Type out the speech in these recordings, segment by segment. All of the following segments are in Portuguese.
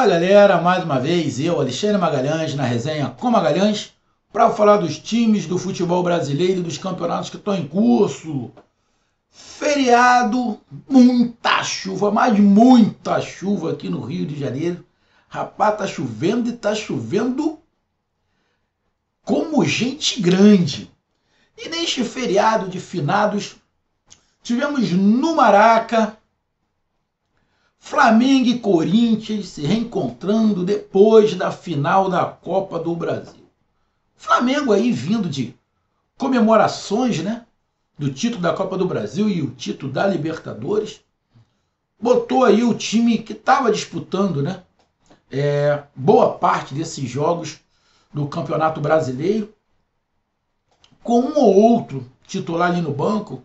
Fala galera, mais uma vez eu, Alexandre Magalhães, na resenha com Magalhães, para falar dos times do futebol brasileiro e dos campeonatos que estão em curso. Feriado, muita chuva, mas muita chuva aqui no Rio de Janeiro. Rapaz, tá chovendo e tá chovendo como gente grande. E neste feriado de finados, tivemos no Maraca Flamengo e Corinthians se reencontrando depois da final da Copa do Brasil. Flamengo aí vindo de comemorações, né, do título da Copa do Brasil e o título da Libertadores. Botou aí o time que estava disputando, né, boa parte desses jogos do Campeonato Brasileiro, com um ou outro titular ali no banco,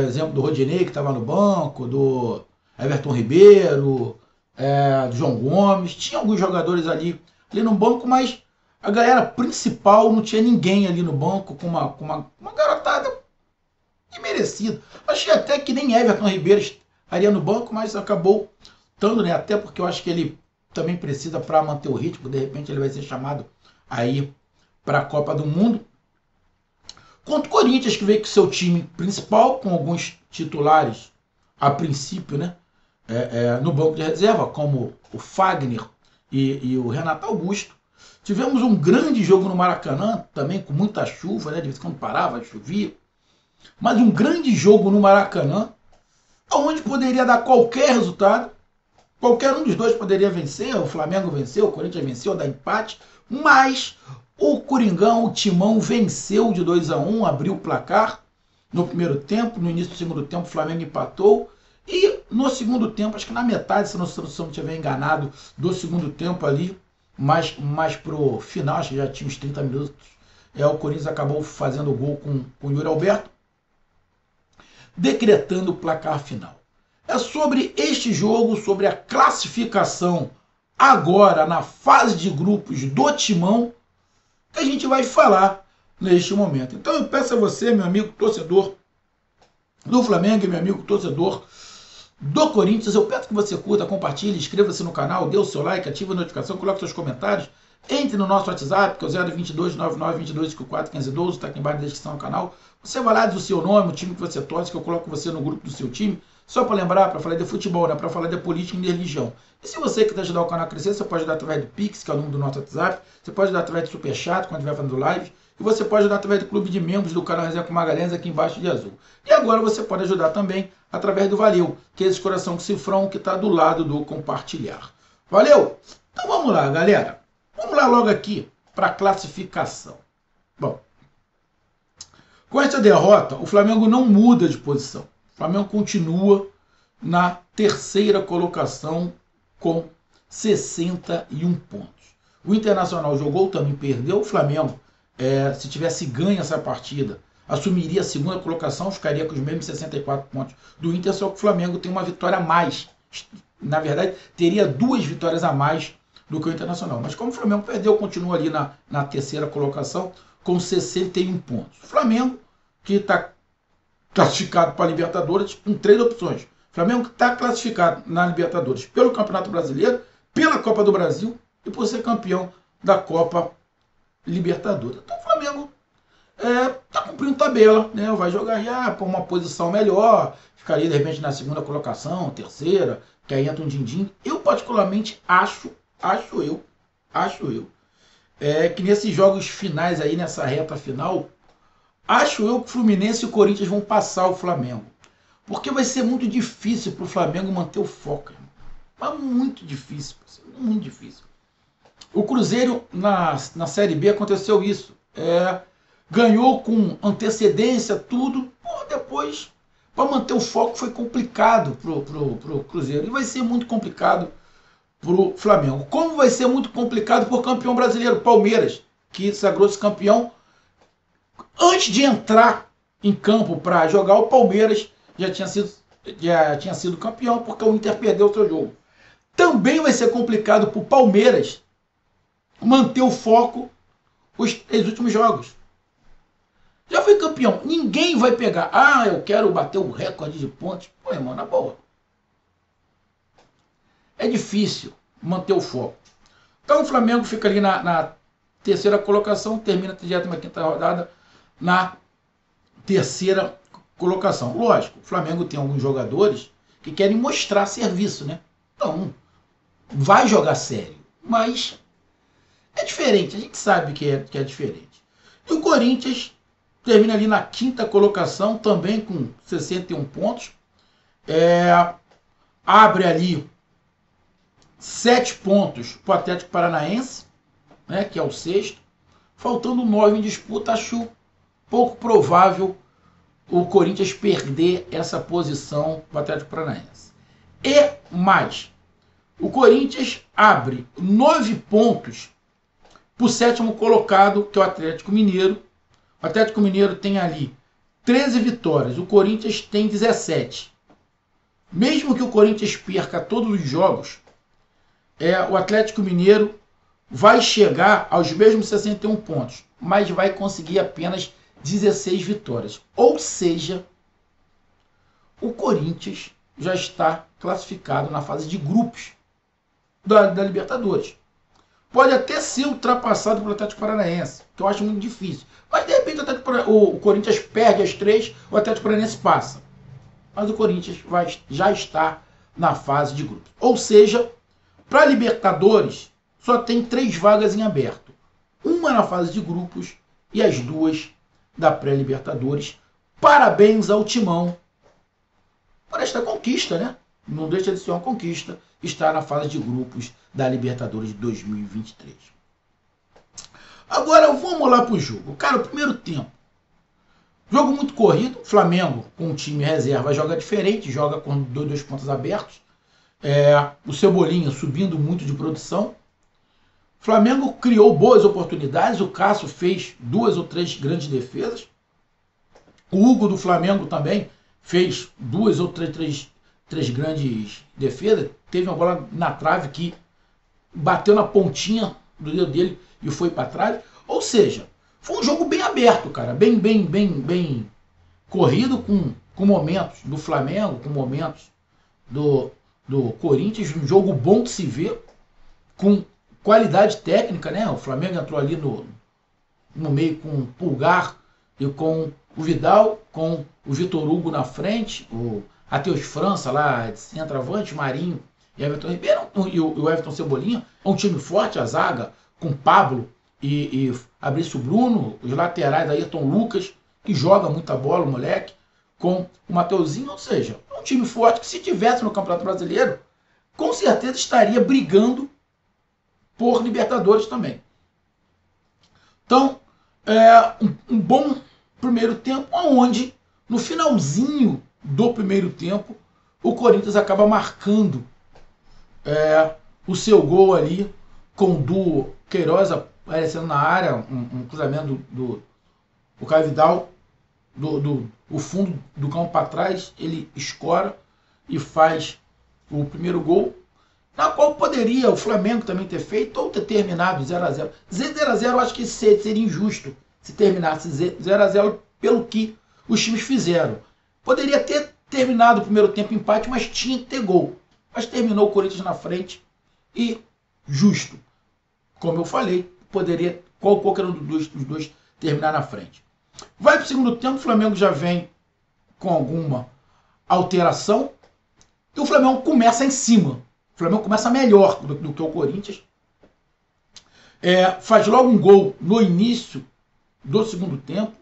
exemplo do Rodinei que estava no banco, do Everton Ribeiro, do João Gomes, tinha alguns jogadores ali no banco, mas a galera principal não tinha ninguém ali no banco, com uma garotada imerecida. Achei até que nem Everton Ribeiro estaria no banco, mas acabou estando, né? Até porque eu acho que ele também precisa para manter o ritmo, de repente ele vai ser chamado aí para a Copa do Mundo. Contra o Corinthians, que veio com seu time principal, com alguns titulares a princípio, né? No banco de reserva, como o Fagner e o Renato Augusto. Tivemos um grande jogo no Maracanã, também com muita chuva, né? De vez em quando parava, chovia. Mas um grande jogo no Maracanã, onde poderia dar qualquer resultado. Qualquer um dos dois poderia vencer. O Flamengo venceu, o Corinthians venceu, dá empate. Mas o Coringão, o Timão, venceu de 2-1, abriu o placar no primeiro tempo. No início do segundo tempo, o Flamengo empatou. E no segundo tempo, acho que na metade, se não estiver enganado, do segundo tempo ali, mais pro final, acho que já tinha uns 30 minutos, o Corinthians acabou fazendo o gol com o Yuri Alberto, decretando o placar final. É sobre este jogo, sobre a classificação agora na fase de grupos do Timão, que a gente vai falar neste momento. Então eu peço a você, meu amigo torcedor do Flamengo e meu amigo torcedor do Corinthians, eu peço que você curta, compartilhe, inscreva-se no canal, dê o seu like, ative a notificação, coloque seus comentários, entre no nosso WhatsApp, que é o 022 99 22 54 15 12, está aqui embaixo na descrição do canal. Você vai lá, diz o seu nome, o time que você torce, que eu coloco você no grupo do seu time, só para lembrar, para falar de futebol, né, para falar de política e de religião. E se você quiser ajudar o canal a crescer, você pode ajudar através do Pix, que é o número do nosso WhatsApp, você pode ajudar através do Superchat, quando estiver fazendo live, e você pode ajudar através do clube de membros do canal Resenha com Magalhães, aqui embaixo de azul. E agora você pode ajudar também através do Valeu, que é esse coração com cifrão que está do lado do compartilhar. Valeu? Então vamos lá, galera. Vamos lá logo aqui para a classificação. Bom, com essa derrota, o Flamengo não muda de posição. O Flamengo continua na terceira colocação com 61 pontos. O Internacional jogou, também perdeu. O Flamengo, se tivesse ganho essa partida, assumiria a segunda colocação, ficaria com os mesmos 64 pontos do Inter, só que o Flamengo tem uma vitória a mais. Na verdade, teria 2 vitórias a mais do que o Internacional. Mas como o Flamengo perdeu, continua ali na terceira colocação com 61 pontos. O Flamengo, que está classificado para a Libertadores com 3 opções. O Flamengo que está classificado na Libertadores pelo Campeonato Brasileiro, pela Copa do Brasil e por ser campeão da Copa Libertadores. Então o Flamengo está cumprindo tabela, né? Vai jogar já por uma posição melhor, ficaria de repente na segunda colocação, terceira, que aí entra um din-din. Eu particularmente acho que nesses jogos finais aí, nessa reta final, acho eu que o Fluminense e o Corinthians vão passar o Flamengo. Porque vai ser muito difícil para o Flamengo manter o foco. Mas muito difícil, muito difícil. O Cruzeiro na Série B aconteceu isso. Ganhou com antecedência tudo. Depois, para manter o foco foi complicado pro Cruzeiro. E vai ser muito complicado pro Flamengo. Como vai ser muito complicado pro campeão brasileiro, Palmeiras, que sagrou-se campeão. Antes de entrar em campo para jogar, o Palmeiras já tinha sido campeão, porque o Inter perdeu o seu jogo. Também vai ser complicado para o Palmeiras manter o foco os 3 últimos jogos. Já foi campeão. Ninguém vai pegar. Eu quero bater o recorde de pontos. Pô, irmão, na boa. É difícil. manter o foco. Então o Flamengo fica ali na terceira colocação, termina a 35ª rodada na terceira colocação. Lógico, o Flamengo tem alguns jogadores que querem mostrar serviço, né? Então, vai jogar sério, mas é diferente, a gente sabe que é diferente. E o Corinthians termina ali na 5ª colocação, também com 61 pontos. Abre ali 7 pontos para o Atlético Paranaense, né, que é o 6º. Faltando 9 em disputa, acho pouco provável o Corinthians perder essa posição para o Atlético Paranaense. E mais, o Corinthians abre 9 pontos para o 7º colocado, que é o Atlético Mineiro. O Atlético Mineiro tem ali 13 vitórias, o Corinthians tem 17. Mesmo que o Corinthians perca todos os jogos, o Atlético Mineiro vai chegar aos mesmos 61 pontos, mas vai conseguir apenas 16 vitórias. Ou seja, o Corinthians já está classificado na fase de grupos da Libertadores. Pode até ser ultrapassado pelo Atlético Paranaense, que eu acho muito difícil. Mas de repente o Corinthians perde as 3, o Atlético Paranaense passa. Mas o Corinthians já está na fase de grupos. Ou seja, para a Libertadores só tem 3 vagas em aberto. Uma na fase de grupos e as 2 da pré-Libertadores. Parabéns ao Timão por esta conquista, né? Não deixa de ser uma conquista estar na fase de grupos da Libertadores de 2023. Agora vamos lá para o jogo. Cara, o primeiro tempo. Jogo muito corrido. Flamengo, com o time reserva, joga diferente. Joga com 2 pontos abertos. O Cebolinha subindo muito de produção. Flamengo criou boas oportunidades. O Cássio fez 2 ou 3 grandes defesas. O Hugo do Flamengo também fez 2 ou 3 grandes defesas. Teve uma bola na trave que bateu na pontinha do dedo dele e foi para trás. Ou seja, foi um jogo bem aberto, cara. Bem corrido, com momentos do Flamengo, com momentos do Corinthians. Um jogo bom de se ver, com qualidade técnica, né? O Flamengo entrou ali no meio com o Pulgar e com o Vidal, com o Vitor Hugo na frente, o Matheus França lá de centroavante, Marinho e Everton Ribeiro, e o Everton Cebolinha. É um time forte, a zaga, com Pablo e Fabrício Bruno, os laterais Ayrton Lucas, que joga muita bola, o moleque, com o Mateuzinho. Ou seja, é um time forte que, se tivesse no Campeonato Brasileiro, com certeza estaria brigando por Libertadores também. Então, um bom primeiro tempo, onde no finalzinho do primeiro tempo o Corinthians acaba marcando o seu gol ali, com o do Queiroz aparecendo na área, um cruzamento do Caio Vidal, o fundo do campo para trás, ele escora e faz o primeiro gol, na qual poderia o Flamengo também ter feito ou ter terminado 0-0. 0-0 eu acho que seria injusto se terminasse 0-0 pelo que os times fizeram. Poderia ter terminado o primeiro tempo empate, mas tinha que ter gol. Mas terminou o Corinthians na frente e justo. Como eu falei, poderia qualquer um dos dois terminar na frente. Vai para o segundo tempo, o Flamengo já vem com alguma alteração e o Flamengo começa em cima. O Flamengo começa melhor do que o Corinthians. Faz logo um gol no início do segundo tempo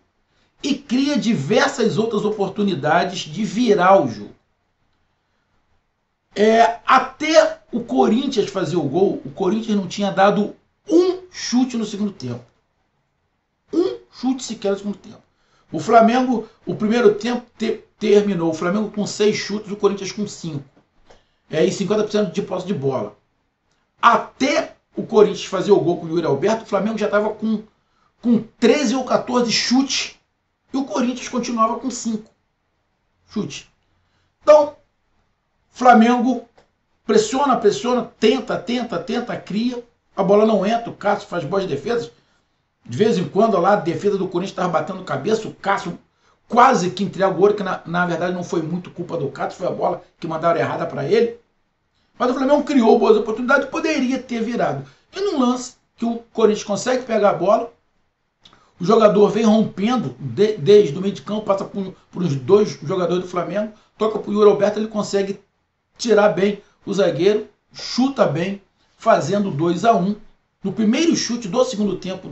e cria diversas outras oportunidades de virar o jogo. Até o Corinthians fazer o gol, o Corinthians não tinha dado um chute no segundo tempo. Um chute sequer no segundo tempo. O Flamengo, o primeiro tempo terminou, o Flamengo com 6 chutes, o Corinthians com 5. E 50% de posse de bola. Até o Corinthians fazer o gol com o Yuri Alberto, o Flamengo já estava com 13 ou 14 chutes e o Corinthians continuava com 5 chutes. Então, Flamengo pressiona, tenta, cria, a bola não entra, o Cássio faz boas defesas. De vez em quando lá a defesa do Corinthians estava batendo cabeça, o Cássio quase que entrega o ouro, que na verdade não foi muito culpa do Cássio, foi a bola que mandaram errada para ele. Mas o Flamengo criou boas oportunidades e poderia ter virado. E num lance que o Corinthians consegue pegar a bola, o jogador vem rompendo desde o meio de campo, passa por os dois jogadores do Flamengo, toca para o Yuri Alberto, ele consegue tirar bem o zagueiro, chuta bem, fazendo 2-1. No primeiro chute do segundo tempo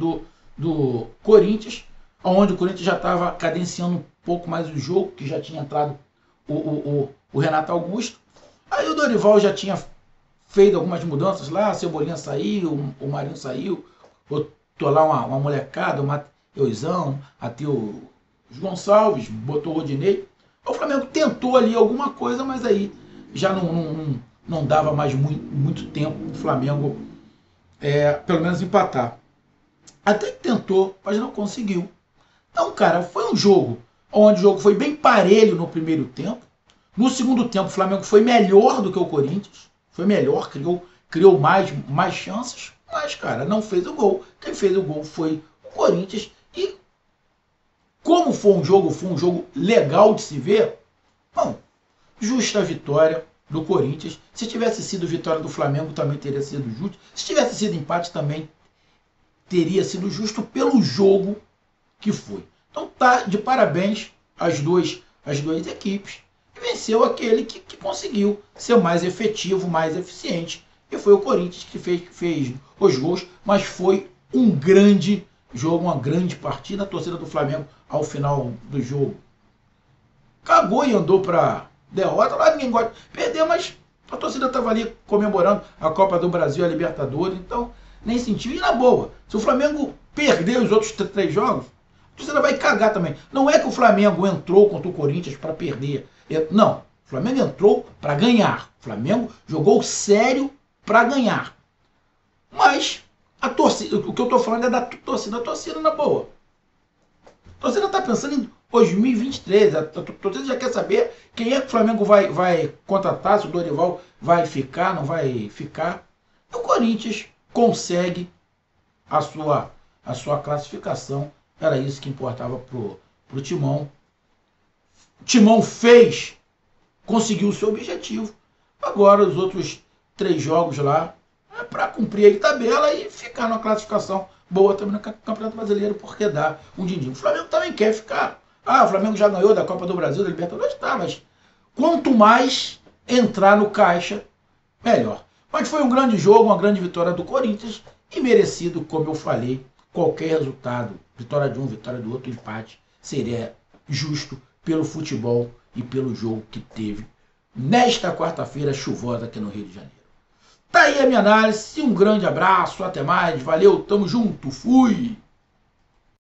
do Corinthians, onde o Corinthians já estava cadenciando um pouco mais o jogo, que já tinha entrado o Renato Augusto. Aí o Dorival já tinha feito algumas mudanças lá, a Cebolinha saiu, o Marinho saiu, botou lá uma molecada, o Mateusão, até o Gonçalves, botou o Rodinei. O Flamengo tentou ali alguma coisa, mas aí já não dava mais muito tempo o Flamengo, pelo menos, empatar. Até que tentou, mas não conseguiu. Então, cara, foi um jogo onde o jogo foi bem parelho no primeiro tempo. No segundo tempo, o Flamengo foi melhor do que o Corinthians. Foi melhor, criou mais chances. Mas, cara, não fez o gol. Quem fez o gol foi o Corinthians. E como foi um jogo legal de se ver, bom, justa vitória do Corinthians. Se tivesse sido vitória do Flamengo, também teria sido justo. Se tivesse sido empate, também teria sido justo pelo jogo que foi. Então tá de parabéns as duas equipes. E venceu aquele que conseguiu ser mais efetivo, mais eficiente. E foi o Corinthians que fez os gols, mas foi um grande jogo, uma grande partida. A torcida do Flamengo, ao final do jogo, cagou e andou para derrota. Lá ninguém gosta de perder, mas a torcida estava ali comemorando a Copa do Brasil, a Libertadores, então nem sentiu. E na boa, se o Flamengo perder os outros 3 jogos, a torcida vai cagar também. Não é que o Flamengo entrou contra o Corinthians para perder. Não, o Flamengo entrou para ganhar. O Flamengo jogou sério para ganhar. Mas a torcida, o que eu estou falando é da torcida. A torcida na boa. A torcida está pensando em 2023. A torcida já quer saber quem é que o Flamengo vai contratar, se o Dorival vai ficar, não vai ficar. E o Corinthians consegue a sua classificação. Era isso que importava pro Timão. O Timão conseguiu o seu objetivo. Agora os outros 3 jogos lá é para cumprir a tabela e ficar na classificação boa também no Campeonato Brasileiro, porque dá um din-din. O Flamengo também quer ficar. O Flamengo já ganhou da Copa do Brasil, da Libertadores, tá, mas quanto mais entrar no caixa, melhor. Mas foi um grande jogo, uma grande vitória do Corinthians e merecido, como eu falei, qualquer resultado, vitória de um, vitória do outro, empate, seria justo pelo futebol e pelo jogo que teve nesta quarta-feira chuvosa aqui no Rio de Janeiro. Tá aí a minha análise, um grande abraço, até mais, valeu, tamo junto, fui!